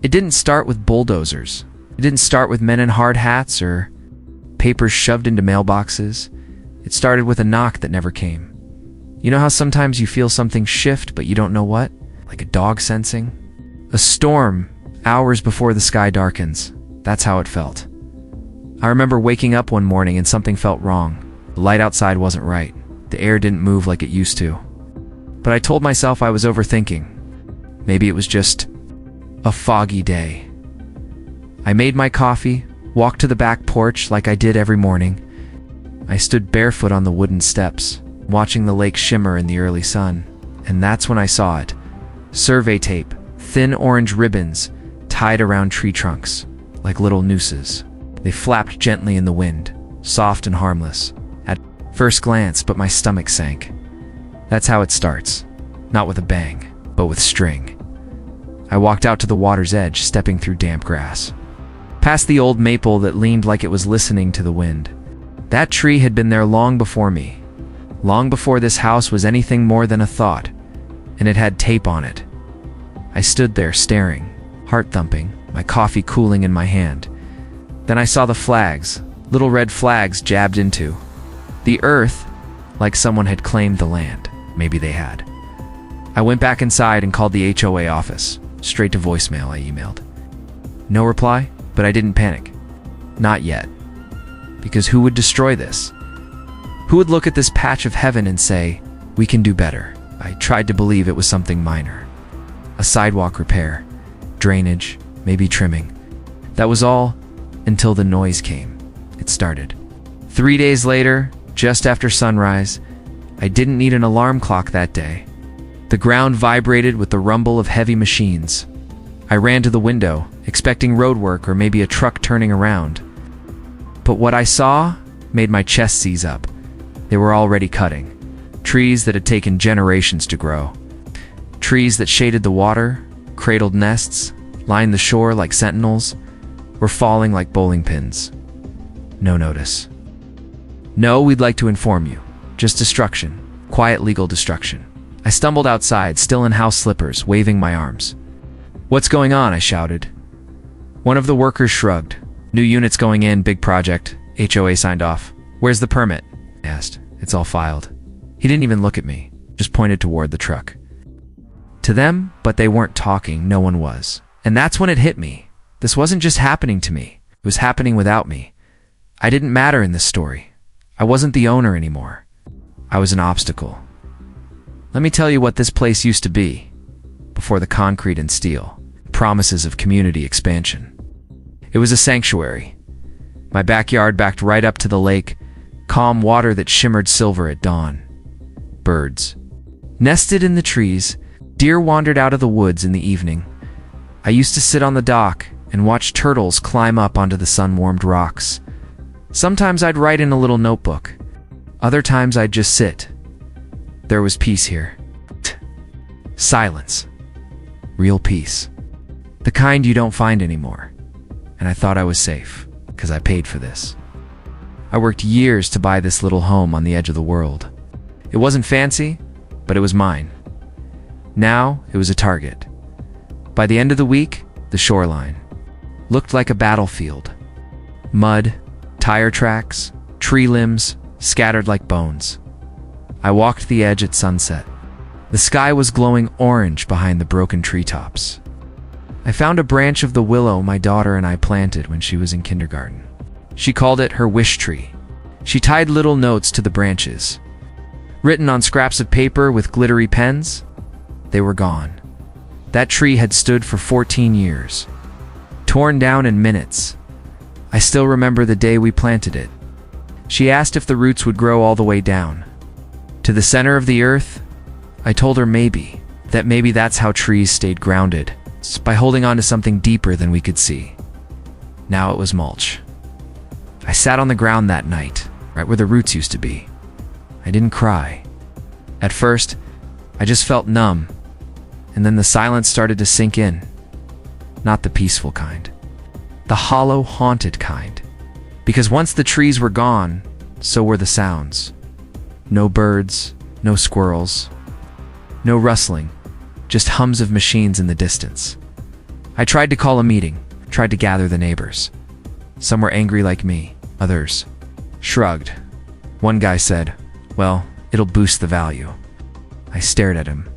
It didn't start with bulldozers. It didn't start with men in hard hats or papers shoved into mailboxes. It started with a knock that never came. You know how sometimes you feel something shift, but you don't know what? Like a dog sensing? A storm, hours before the sky darkens. That's how it felt. I remember waking up one morning and something felt wrong. The light outside wasn't right. The air didn't move like it used to. But I told myself I was overthinking. Maybe it was just a foggy day. I made my coffee, walked to the back porch like I did every morning. I stood barefoot on the wooden steps, watching the lake shimmer in the early sun. And that's when I saw it. Survey tape, thin orange ribbons tied around tree trunks, like little nooses. They flapped gently in the wind, soft and harmless. At first glance, but my stomach sank. That's how it starts. Not with a bang, but with string. I walked out to the water's edge, stepping through damp grass. Past the old maple that leaned like it was listening to the wind. That tree had been there long before me. Long before this house was anything more than a thought. And it had tape on it. I stood there staring, heart thumping, my coffee cooling in my hand. Then I saw the flags, little red flags jabbed into the earth, like someone had claimed the land. Maybe they had. I went back inside and called the HOA office. Straight to voicemail, I emailed. No reply, but I didn't panic. Not yet. Because who would destroy this? Who would look at this patch of heaven and say, we can do better? I tried to believe it was something minor. A sidewalk repair, drainage, maybe trimming. That was all until the noise came. It started. 3 days later, just after sunrise, I didn't need an alarm clock that day. The ground vibrated with the rumble of heavy machines. I ran to the window, expecting roadwork or maybe a truck turning around. But what I saw made my chest seize up. They were already cutting. Trees that had taken generations to grow. Trees that shaded the water, cradled nests, lined the shore like sentinels, were falling like bowling pins. No notice. No, we'd like to inform you. Just destruction. Quiet legal destruction. I stumbled outside, still in house slippers, waving my arms. What's going on? I shouted. One of the workers shrugged. New units going in, big project. HOA signed off. Where's the permit? I asked. It's all filed. He didn't even look at me, just pointed toward the truck. To them, but they weren't talking, no one was. And that's when it hit me. This wasn't just happening to me. It was happening without me. I didn't matter in this story. I wasn't the owner anymore. I was an obstacle. Let me tell you what this place used to be, before the concrete and steel, promises of community expansion. It was a sanctuary. My backyard backed right up to the lake, calm water that shimmered silver at dawn. Birds nested in the trees, deer wandered out of the woods in the evening. I used to sit on the dock and watch turtles climb up onto the sun-warmed rocks. Sometimes I'd write in a little notebook. Other times I'd just sit. There was peace here. Silence. Real peace. The kind you don't find anymore. And I thought I was safe, because I paid for this. I worked years to buy this little home on the edge of the world. It wasn't fancy, but it was mine. Now, it was a target. By the end of the week, the shoreline looked like a battlefield. Mud, tire tracks, tree limbs, scattered like bones. I walked the edge at sunset. The sky was glowing orange behind the broken treetops. I found a branch of the willow my daughter and I planted when she was in kindergarten. She called it her wish tree. She tied little notes to the branches. Written on scraps of paper with glittery pens, they were gone. That tree had stood for 14 years. Torn down in minutes. I still remember the day we planted it. She asked if the roots would grow all the way down to the center of the earth. I told her maybe that's how trees stayed grounded, by holding on to something deeper than we could see. Now it was mulch. I sat on the ground that night, right where the roots used to be. I didn't cry. At first, I just felt numb, and then the silence started to sink in. Not the peaceful kind. The hollow, haunted kind. Because once the trees were gone, so were the sounds. No birds, no squirrels, no rustling, just hums of machines in the distance. I tried to call a meeting, tried to gather the neighbors. Some were angry like me, others shrugged. One guy said, "Well, it'll boost the value." I stared at him.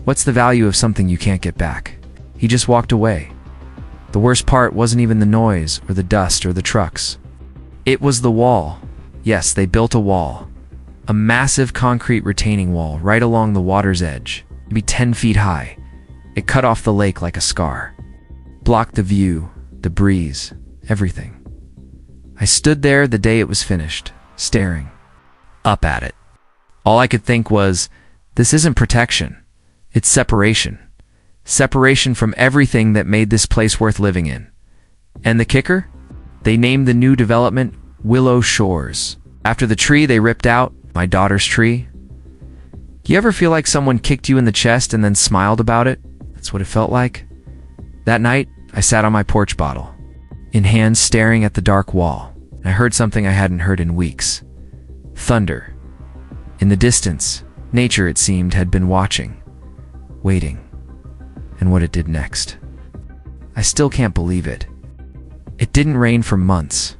What's the value of something you can't get back? He just walked away. The worst part wasn't even the noise or the dust or the trucks. It was the wall. Yes, they built a wall. A massive concrete retaining wall right along the water's edge, maybe 10 feet high. It cut off the lake like a scar. Blocked the view, the breeze, everything. I stood there the day it was finished, staring up at it. All I could think was, this isn't protection. It's separation. Separation from everything that made this place worth living in. And the kicker? They named the new development Willow Shores, after the tree they ripped out, my daughter's tree. You ever feel like someone kicked you in the chest and then smiled about it? That's what it felt like. That night, I sat on my porch bottle, in hand staring at the dark wall, and I heard something I hadn't heard in weeks. Thunder. In the distance, nature, it seemed, had been watching, waiting, and what it did next. I still can't believe it. It didn't rain for months,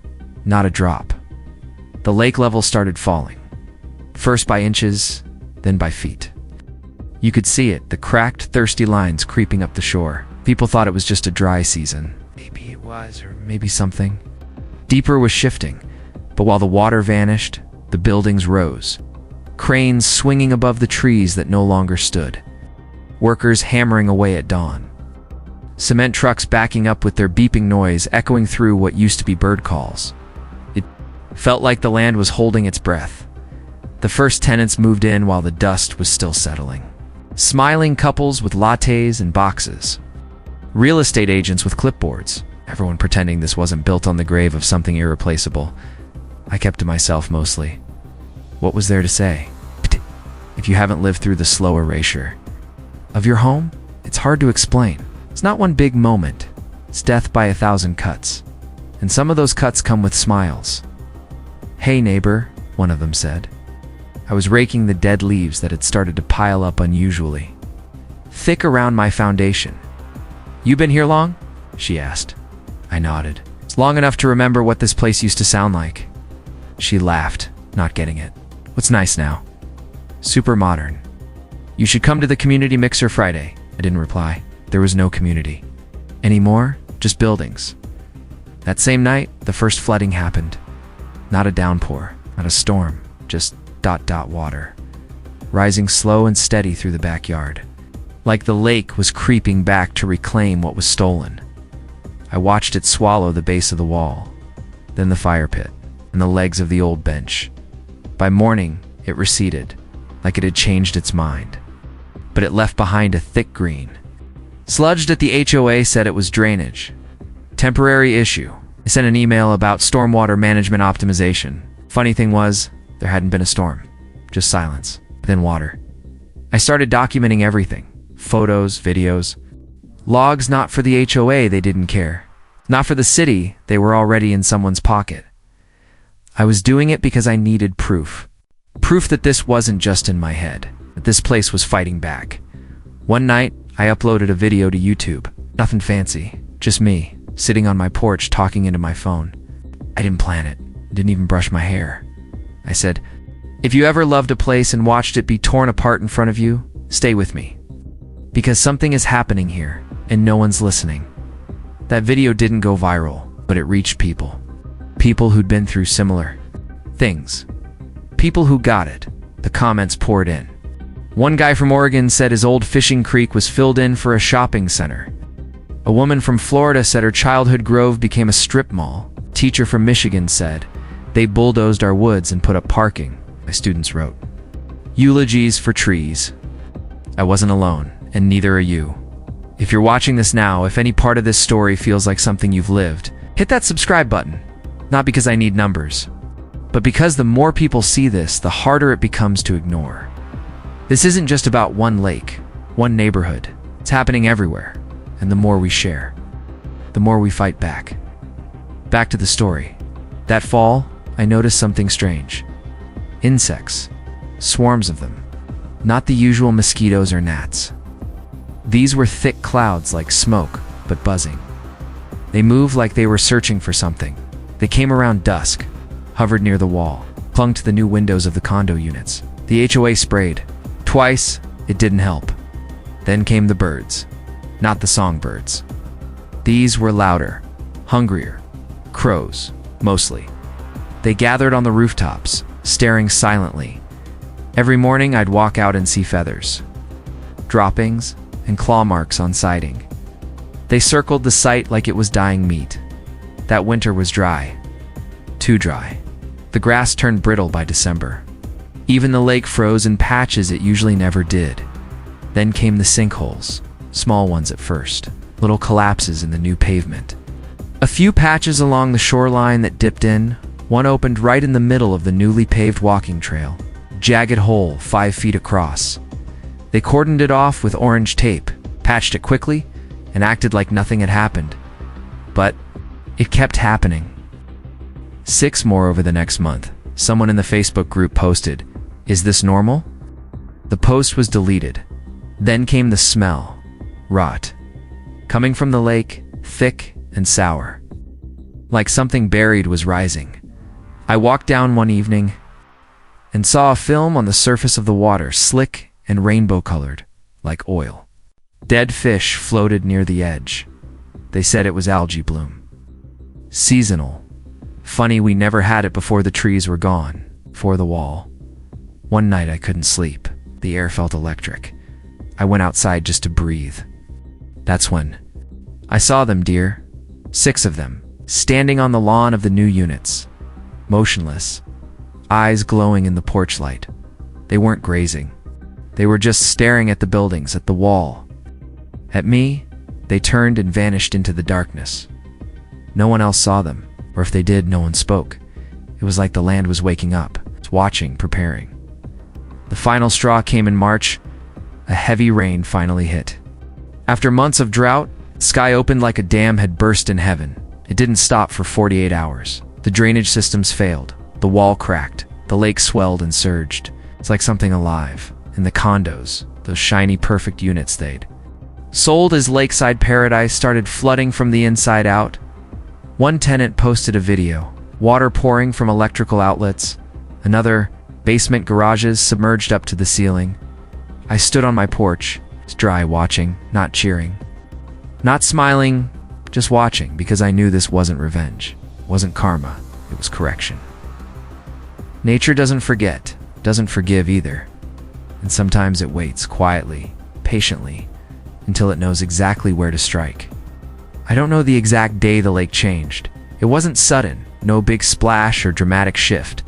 not a drop. The lake level started falling, first by inches, then by feet. You could see it, the cracked, thirsty lines creeping up the shore. People thought it was just a dry season. Maybe it was, or maybe something. Deeper was shifting, but while the water vanished, the buildings rose. Cranes swinging above the trees that no longer stood. Workers hammering away at dawn. Cement trucks backing up with their beeping noise echoing through what used to be bird calls. It felt like the land was holding its breath. The first tenants moved in while the dust was still settling. Smiling couples with lattes and boxes. Real estate agents with clipboards. Everyone pretending this wasn't built on the grave of something irreplaceable. I kept to myself mostly. What was there to say? If you haven't lived through the slow erasure of your home, it's hard to explain. It's not one big moment. It's death by 1,000 cuts. And some of those cuts come with smiles. "Hey neighbor," one of them said. I was raking the dead leaves that had started to pile up unusually, thick around my foundation. "You been here long?" she asked. I nodded. "It's long enough to remember what this place used to sound like." She laughed, not getting it. "What's nice now?" "Super modern. You should come to the community mixer Friday." I didn't reply. There was no community anymore, just buildings. That same night, the first flooding happened. Not a downpour, not a storm, just ... water, rising slow and steady through the backyard, like the lake was creeping back to reclaim what was stolen. I watched it swallow the base of the wall, then the fire pit, and the legs of the old bench. By morning, it receded, like it had changed its mind. But it left behind a thick green. Sludged at the HOA said it was drainage. Temporary issue. I sent an email about stormwater management optimization. Funny thing was, there hadn't been a storm. Just silence, then water. I started documenting everything. Photos, videos. Logs not for the HOA, they didn't care. Not for the city, they were already in someone's pocket. I was doing it because I needed proof. Proof that this wasn't just in my head, that this place was fighting back. One night, I uploaded a video to YouTube. Nothing fancy, just me, sitting on my porch talking into my phone. I didn't plan it, didn't even brush my hair. I said, "If you ever loved a place and watched it be torn apart in front of you, stay with me. Because something is happening here, and no one's listening." That video didn't go viral, but it reached people. People who'd been through similar things. People who got it. The comments poured in. One guy from Oregon said his old fishing creek was filled in for a shopping center. A woman from Florida said her childhood grove became a strip mall. A teacher from Michigan said, "They bulldozed our woods and put up parking." My students wrote eulogies for trees. I wasn't alone, and neither are you. If you're watching this now, if any part of this story feels like something you've lived, hit that subscribe button. Not because I need numbers, but because the more people see this, the harder it becomes to ignore. This isn't just about one lake, one neighborhood. It's happening everywhere, and the more we share, the more we fight back. Back to the story. That fall, I noticed something strange. Insects. Swarms of them. Not the usual mosquitoes or gnats. These were thick clouds like smoke, but buzzing. They moved like they were searching for something. They came around dusk, hovered near the wall, clung to the new windows of the condo units. The HOA sprayed. Twice, it didn't help. Then came the birds. Not the songbirds. These were louder, hungrier. Crows, mostly. They gathered on the rooftops, staring silently. Every morning I'd walk out and see feathers, droppings, and claw marks on siding. They circled the site like it was dying meat. That winter was dry. Too dry. The grass turned brittle by December. Even the lake froze in patches it usually never did. Then came the sinkholes, small ones at first, little collapses in the new pavement. A few patches along the shoreline that dipped in, one opened right in the middle of the newly paved walking trail, jagged hole 5 feet across. They cordoned it off with orange tape, patched it quickly, and acted like nothing had happened. But it kept happening. 6 more over the next month. Someone in the Facebook group posted, "Is this normal?" The post was deleted. Then came the smell, rot, coming from the lake, thick and sour. Like something buried was rising. I walked down one evening and saw a film on the surface of the water, slick and rainbow-colored, like oil. Dead fish floated near the edge. They said it was algae bloom. Seasonal. Funny we never had it before the trees were gone, for the wall. One night I couldn't sleep. The air felt electric. I went outside just to breathe. That's when I saw them, dear. 6 of them, standing on the lawn of the new units. Motionless, eyes glowing in the porch light. They weren't grazing. They were just staring at the buildings, at the wall. At me, they turned and vanished into the darkness. No one else saw them, or if they did, no one spoke. It was like the land was waking up, watching, preparing. The final straw came in March. A heavy rain finally hit. After months of drought, the sky opened like a dam had burst in heaven. It didn't stop for 48 hours. The drainage systems failed. The wall cracked. The lake swelled and surged. It's like something alive. In the condos, those shiny, perfect units they'd sold as lakeside paradise started flooding from the inside out. One tenant posted a video. Water pouring from electrical outlets. Another, basement garages submerged up to the ceiling. I stood on my porch. It's dry, watching, not cheering. Not smiling, just watching, because I knew this wasn't revenge. Wasn't karma. It was correction. Nature doesn't forget, doesn't forgive either. And sometimes it waits quietly, patiently, until it knows exactly where to strike. I don't know the exact day the lake changed. It wasn't sudden, no big splash or dramatic shift.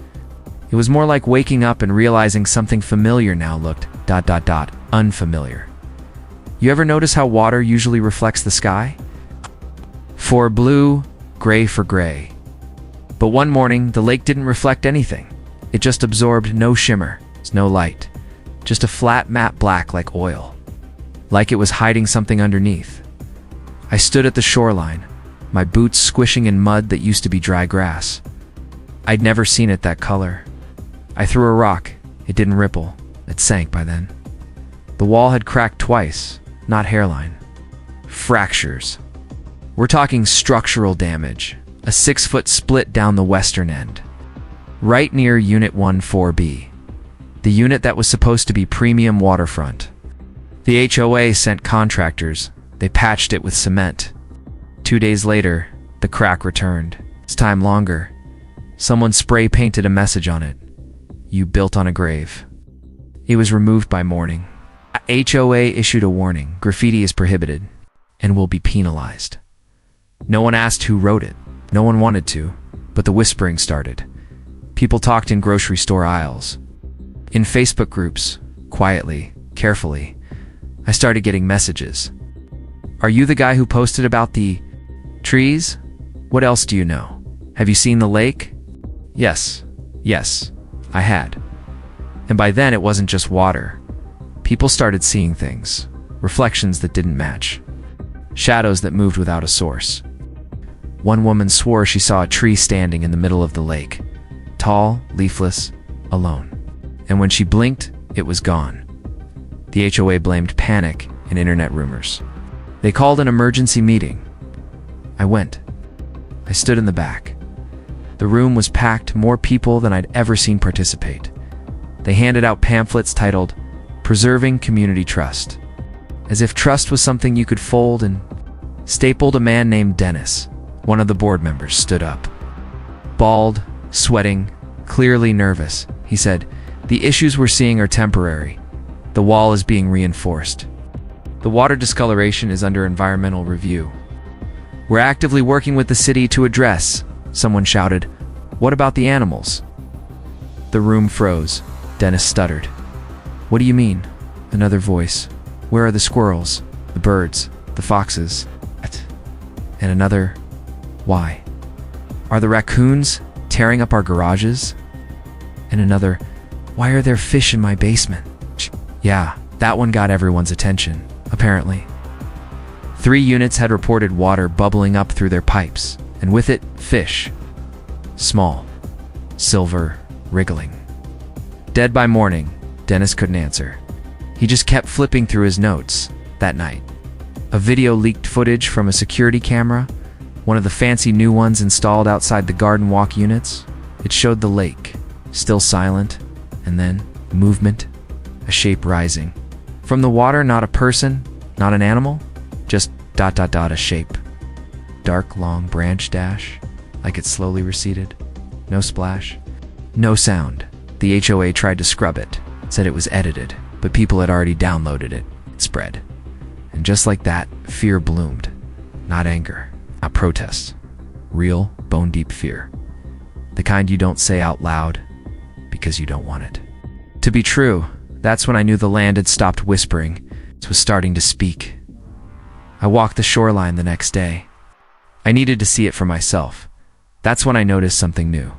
It was more like waking up and realizing something familiar now looked ... unfamiliar. You ever notice how water usually reflects the sky? For blue, gray for gray. But one morning, the lake didn't reflect anything. It just absorbed no shimmer, no light. Just a flat matte black like oil. Like it was hiding something underneath. I stood at the shoreline, my boots squishing in mud that used to be dry grass. I'd never seen it that color. I threw a rock. It didn't ripple. It sank by then. The wall had cracked twice, not hairline. Fractures. We're talking structural damage. A 6-foot split down the western end. Right near Unit 14B. The unit that was supposed to be premium waterfront. The HOA sent contractors. They patched it with cement. 2 days later, the crack returned. This time longer. Someone spray painted a message on it. You built on a grave. It was removed by morning. HOA issued a warning. Graffiti is prohibited and will be penalized. No one asked who wrote it. No one wanted to, but the whispering started. People talked in grocery store aisles. In Facebook groups, quietly, carefully, I started getting messages. Are you the guy who posted about the trees? What else do you know? Have you seen the lake? Yes, I had. And by then it wasn't just water. People started seeing things, reflections that didn't match, shadows that moved without a source. One woman swore she saw a tree standing in the middle of the lake, tall, leafless, alone. And when she blinked, it was gone. The HOA blamed panic and internet rumors. They called an emergency meeting. I went. I stood in the back. The room was packed, more people than I'd ever seen participate. They handed out pamphlets titled, "Preserving Community Trust," as if trust was something you could fold and stapled. A man named Dennis, one of the board members, stood up. Bald, sweating, clearly nervous, he said, "The issues we're seeing are temporary. The wall is being reinforced. The water discoloration is under environmental review. We're actively working with the city to address," someone shouted. "What about the animals?" The room froze. Dennis stuttered. "What do you mean?" Another voice. "Where are the squirrels, the birds, the foxes?" And another, "Why? Are the raccoons tearing up our garages?" And another, "Why are there fish in my basement?" Yeah, that one got everyone's attention, apparently. 3 units had reported water bubbling up through their pipes, and with it, fish. Small, silver, wriggling. Dead by morning, Dennis couldn't answer. He just kept flipping through his notes that night. A video leaked footage from a security camera, one of the fancy new ones installed outside the garden walk units. It showed the lake, still silent, and then movement, a shape rising. From the water, not a person, not an animal, just ... a shape. Dark, long branch dash, like it slowly receded. No splash, no sound. The HOA tried to scrub it, said it was edited, but people had already downloaded it. It spread. And just like that, fear bloomed. Not anger, not protest. Real, bone-deep fear. The kind you don't say out loud because you don't want it to be true. That's when I knew the land had stopped whispering. It was starting to speak. I walked the shoreline the next day. I needed to see it for myself. That's when I noticed something new.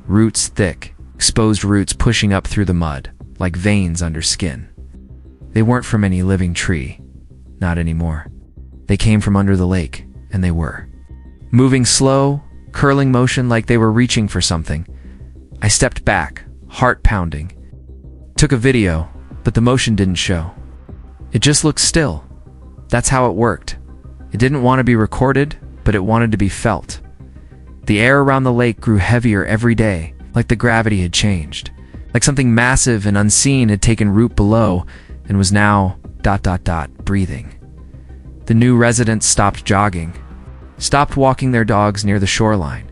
Roots thick, exposed roots pushing up through the mud, like veins under skin. They weren't from any living tree. Not anymore. They came from under the lake, and they were moving slow, curling motion like they were reaching for something. I stepped back, heart pounding. Took a video, but the motion didn't show. It just looked still. That's how it worked. It didn't want to be recorded, but it wanted to be felt. The air around the lake grew heavier every day, like the gravity had changed. Like something massive and unseen had taken root below and was now ... breathing. The new residents stopped jogging, stopped walking their dogs near the shoreline.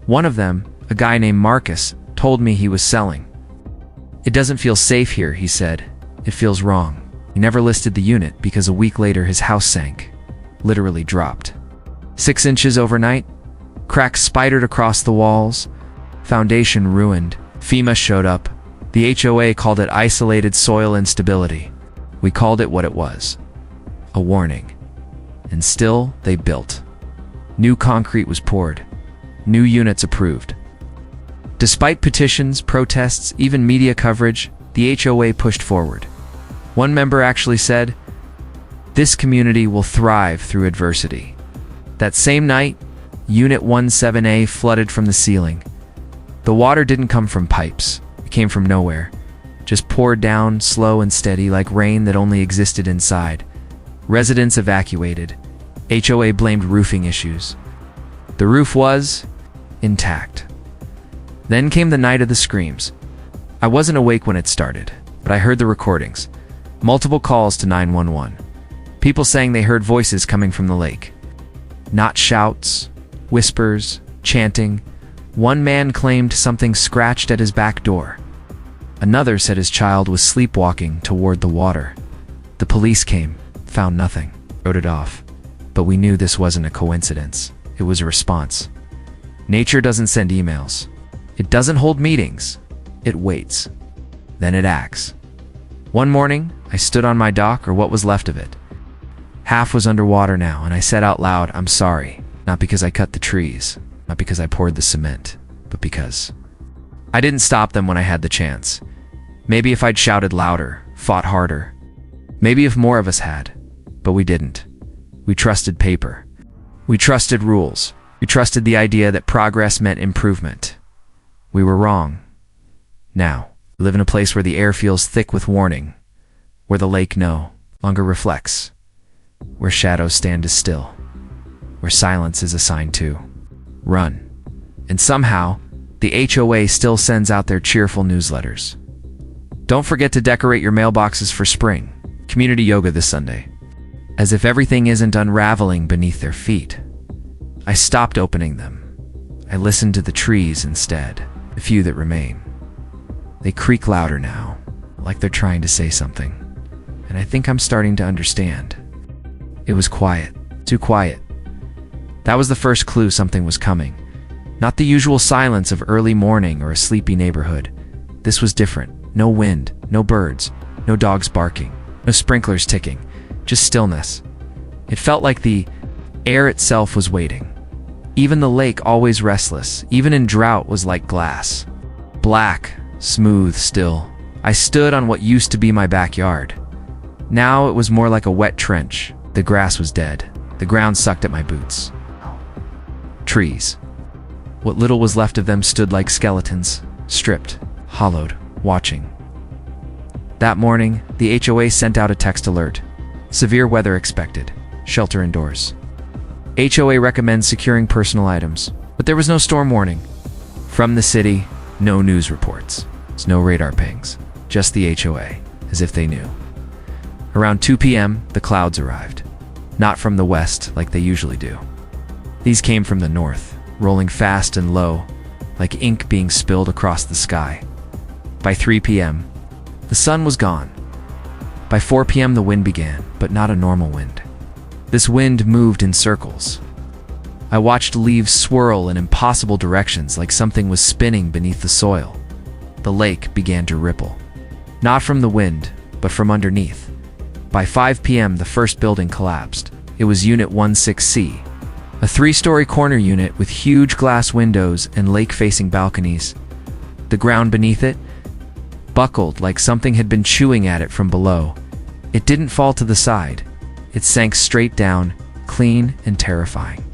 One of them, a guy named Marcus, told me he was selling. "It doesn't feel safe here," he said. "It feels wrong." He never listed the unit because a week later his house sank. Literally dropped. 6 inches overnight. Cracks spidered across the walls. Foundation ruined. FEMA showed up. The HOA called it isolated soil instability. We called it what it was. A warning. And still, they built. New concrete was poured. New units approved. Despite petitions, protests, even media coverage, the HOA pushed forward. One member actually said, "This community will thrive through adversity." That same night, Unit 17A flooded from the ceiling. The water didn't come from pipes. It came from nowhere. Just poured down, slow and steady, like rain that only existed inside. Residents evacuated. HOA blamed roofing issues. The roof was intact. Then came the night of the screams. I wasn't awake when it started, but I heard the recordings. Multiple calls to 911. People saying they heard voices coming from the lake. Not shouts, whispers, chanting. One man claimed something scratched at his back door. Another said his child was sleepwalking toward the water. The police came, found nothing, wrote it off. But we knew this wasn't a coincidence. It was a response. Nature doesn't send emails. It doesn't hold meetings. It waits. Then it acts. One morning, I stood on my dock, or what was left of it. Half was underwater now, and I said out loud, "I'm sorry." Not because I cut the trees, not because I poured the cement, but because I didn't stop them when I had the chance. Maybe if I'd shouted louder, fought harder. Maybe if more of us had, but we didn't. We trusted paper. We trusted rules. We trusted the idea that progress meant improvement. We were wrong. Now, we live in a place where the air feels thick with warning, where the lake no longer reflects, where shadows stand as still, where silence is a sign to run. And somehow, the HOA still sends out their cheerful newsletters. Don't forget to decorate your mailboxes for spring. Community yoga this Sunday. As if everything isn't unraveling beneath their feet. I stopped opening them. I listened to the trees instead, the few that remain. They creak louder now, like they're trying to say something. And I think I'm starting to understand. It was quiet, too quiet. That was the first clue something was coming. Not the usual silence of early morning or a sleepy neighborhood. This was different. No wind, no birds, no dogs barking, no sprinklers ticking, just stillness. It felt like the air itself was waiting. Even the lake, always restless, even in drought, was like glass. Black, smooth, still. I stood on what used to be my backyard. Now it was more like a wet trench. The grass was dead. The ground sucked at my boots. Trees. What little was left of them stood like skeletons, stripped, hollowed, watching. That morning, the HOA sent out a text alert. Severe weather expected. Shelter indoors. HOA recommends securing personal items, but there was no storm warning. From the city, no news reports. There's no radar pings. Just the HOA, as if they knew. Around 2 p.m., the clouds arrived. Not from the west, like they usually do. These came from the north, rolling fast and low, like ink being spilled across the sky. By 3 p.m., the sun was gone. By 4 p.m., the wind began, but not a normal wind. This wind moved in circles. I watched leaves swirl in impossible directions like something was spinning beneath the soil. The lake began to ripple. Not from the wind, but from underneath. By 5 p.m., the first building collapsed. It was Unit 16C, a 3-story corner unit with huge glass windows and lake-facing balconies. The ground beneath it buckled like something had been chewing at it from below. It didn't fall to the side. It sank straight down, clean and terrifying.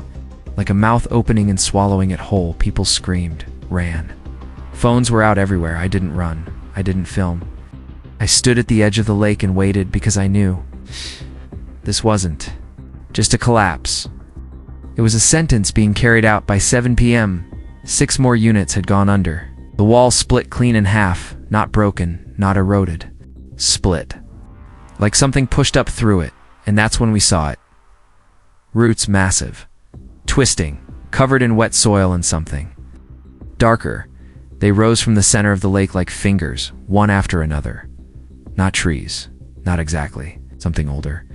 Like a mouth opening and swallowing it whole, people screamed, ran. Phones were out everywhere. I didn't run. I didn't film. I stood at the edge of the lake and waited because I knew this wasn't just a collapse. It was a sentence being carried out. By 7 p.m., 6 more units had gone under. The wall split clean in half, not broken, not eroded. Split. Like something pushed up through it, and that's when we saw it. Roots massive, twisting, covered in wet soil and something. Darker, they rose from the center of the lake like fingers, one after another. Not trees, not exactly, something older.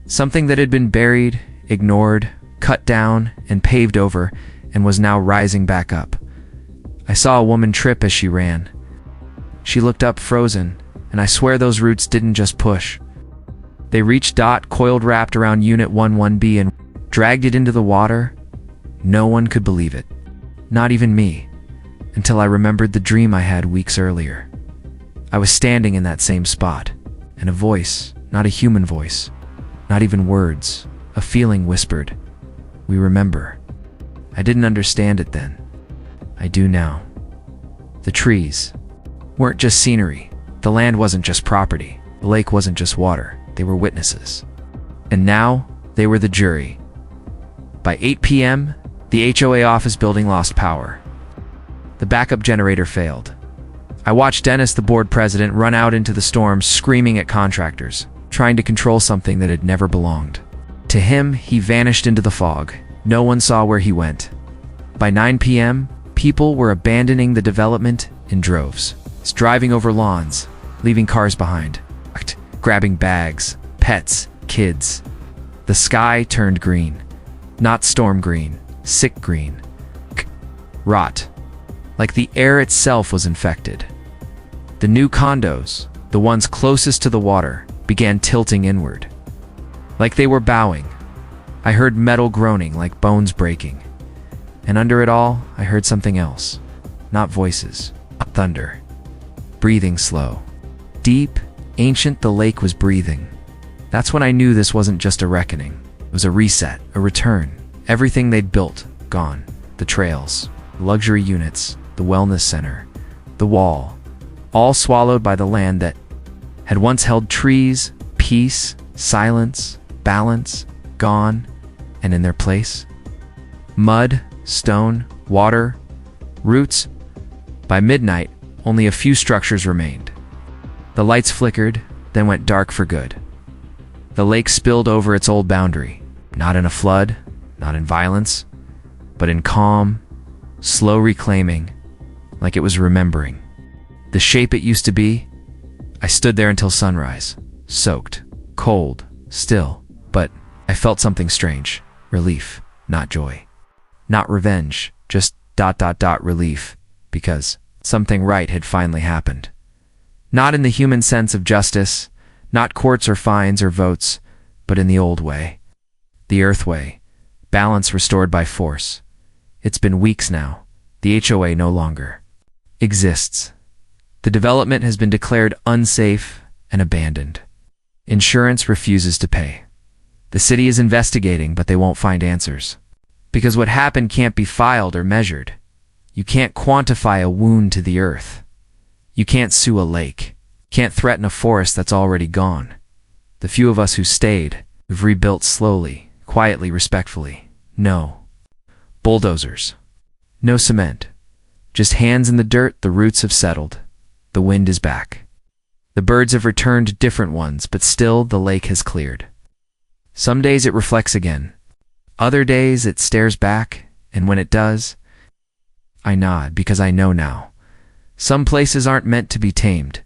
Something that had been buried, ignored, cut down, and paved over, and was now rising back up. I saw a woman trip as she ran. She looked up frozen, and I swear those roots didn't just push. They reached coiled wrapped around Unit 11B and dragged it into the water. No one could believe it. Not even me. Until I remembered the dream I had weeks earlier. I was standing in that same spot, and a voice, not a human voice, not even words, a feeling whispered, "We remember." I didn't understand it then. I do now. The trees weren't just scenery. The land wasn't just property. The lake wasn't just water. They were witnesses. And now, they were the jury. By 8 p.m., the HOA office building lost power. The backup generator failed. I watched Dennis, the board president, run out into the storm screaming at contractors, trying to control something that had never belonged. To him, he vanished into the fog. No one saw where he went. By 9 p.m., people were abandoning the development in droves, driving over lawns, leaving cars behind, grabbing bags, pets, kids. The sky turned green. Not storm green, sick green. Rot. Like the air itself was infected. The new condos, the ones closest to the water, began tilting inward. Like they were bowing. I heard metal groaning like bones breaking. And under it all, I heard something else. Not voices, thunder. Breathing slow. Deep, ancient, the lake was breathing. That's when I knew this wasn't just a reckoning. It was a reset, a return. Everything they'd built, gone. The trails, luxury units, the wellness center, the wall, all swallowed by the land that had once held trees, peace, silence, balance, gone, and in their place? Mud, stone, water, roots. By midnight, only a few structures remained. The lights flickered, then went dark for good. The lake spilled over its old boundary, not in a flood, not in violence, but in calm, slow reclaiming, like it was remembering. The shape it used to be. I stood there until sunrise, soaked, cold, still, but I felt something strange. Relief, not joy. Not revenge, just ... relief, because something right had finally happened. Not in the human sense of justice, not courts or fines or votes, but in the old way. The earth way, balance restored by force. It's been weeks now. The HOA no longer exists. The development has been declared unsafe and abandoned. Insurance refuses to pay. The city is investigating, but they won't find answers. Because what happened can't be filed or measured. You can't quantify a wound to the earth. You can't sue a lake. Can't threaten a forest that's already gone. The few of us who stayed, who've rebuilt slowly, quietly, respectfully. No bulldozers. No cement. Just hands in the dirt. The roots have settled. The wind is back. The birds have returned, different ones, but still the lake has cleared. Some days it reflects again. Other days it stares back, and when it does, I nod because I know now. Some places aren't meant to be tamed,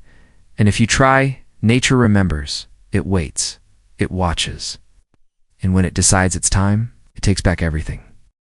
and if you try, nature remembers. It waits. It watches. And when it decides it's time, it takes back everything.